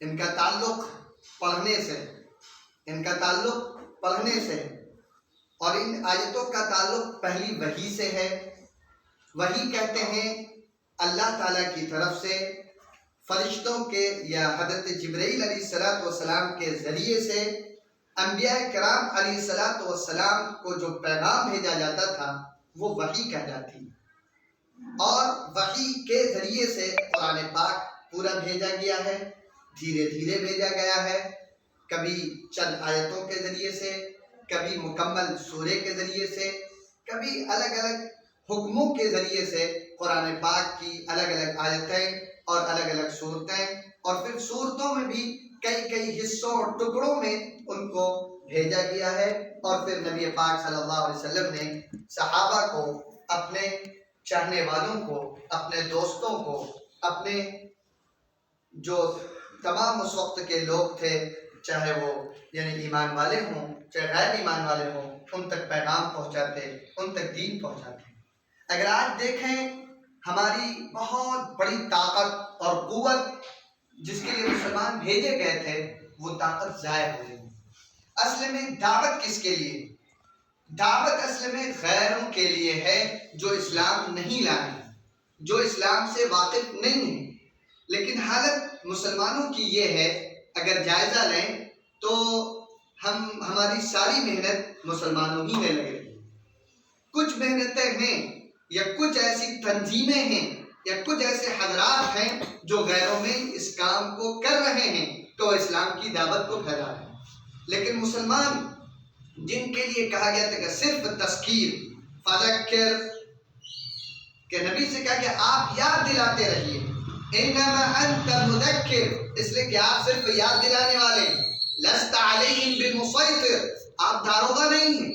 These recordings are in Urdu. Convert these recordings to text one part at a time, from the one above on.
ان کا تعلق پڑھنے سے اور ان آیتوں کا تعلق پہلی وحی سے ہے۔ وحی کہتے ہیں اللہ تعالیٰ کی طرف سے فرشتوں کے یا حضرت جبرائیل علیہ السلام کے ذریعے سے انبیاء کرام علیہ السلام کو جو پیغام بھیجا جاتا تھا وہ وحی کہلاتی، اور وحی کے ذریعے سے قرآن پاک پورا بھیجا گیا ہے، دھیرے دھیرے بھیجا گیا ہے، کبھی چند آیتوں کے ذریعے سے، کبھی مکمل سورے کے ذریعے سے، کبھی الگ الگ حکموں کے ذریعے سے قرآن پاک کی الگ الگ آیتیں اور الگ الگ صورتیں، اور پھر صورتوں میں بھی کئی حصوں اور ٹکڑوں میں ان کو بھیجا گیا ہے۔ اور پھر نبی پاک صلی اللہ علیہ وسلم نے صحابہ کو، اپنے چاہنے والوں کو، اپنے دوستوں کو، اپنے جو تمام اس وقت کے لوگ تھے، چاہے وہ یعنی ایمان والے ہوں چاہے غیر ایمان والے ہوں، ان تک پیغام پہنچاتے، ان تک دین پہنچاتے۔ اگر آج دیکھیں ہماری بہت بڑی طاقت اور قوت جس کے لیے مسلمان بھیجے گئے تھے، وہ طاقت ضائع ہو رہی ہے۔ اصل میں دعوت کس کے لیے؟ دعوت اصل میں غیروں کے لیے ہے جو اسلام نہیں لانے، جو اسلام سے واقف نہیں ہیں۔ لیکن حالت مسلمانوں کی یہ ہے، اگر جائزہ لیں تو ہماری ساری محنت مسلمانوں ہی میں لگے گی۔ کچھ محنتیں ہیں یا کچھ ایسی تنظیمیں ہیں یا کچھ ایسے حضرات ہیں جو غیروں میں اس کام کو کر رہے ہیں تو اسلام کی دعوت کو پھیلا رہے ہیں۔ لیکن مسلمان جن کے لیے کہا گیا تھا کہ صرف تذکیر، فذکر، کہ نبی سے کہا کہ آپ یاد دلاتے رہیے، انما انت مذکر، اس لیے کہ آپ صرف یاد دلانے والے ہیں، لست علیہم بمسیطر، آپ داروغہ نہیں ہیں،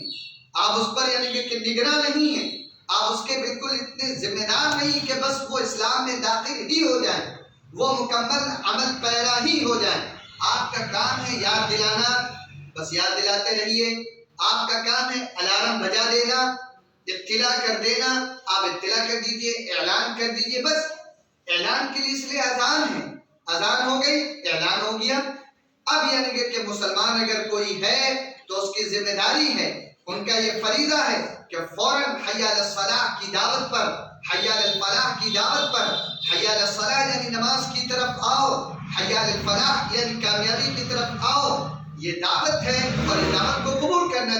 آپ اس پر یعنی کہ نگراں نہیں ہیں، آپ اس کے بالکل اتنے ذمہ دار نہیں کہ بس وہ اسلام میں داخل ہی ہو جائیں، وہ مکمل عمل پیرا ہی ہو جائیں۔ آپ کا کام ہے یاد دلانا، بس یاد دلاتے رہیے۔ آپ کا کام ہے الارم بجا دینا، اطلاع کر دینا، آپ اطلاع کر دیجئے، اعلان کر دیجئے، بس اعلان کے لیے اس لیے اذان ہے، اذان ہو گئی، اعلان ہو گیا۔ اب یعنی کہ مسلمان اگر کوئی ہے تو اس کی ذمہ داری ہے، ان کا یہ فریضہ ہے کہ فوراً حی علی الصلاح کی دعوت پر، حی علی الفلاح کی دعوت پر، حی علی الصلاح یعنی نماز کی طرف آؤ، حی علی الفلاح یعنی کامیابی کی طرف آؤ، یہ دعوت ہے اور اس دعوت کو قبول کرنا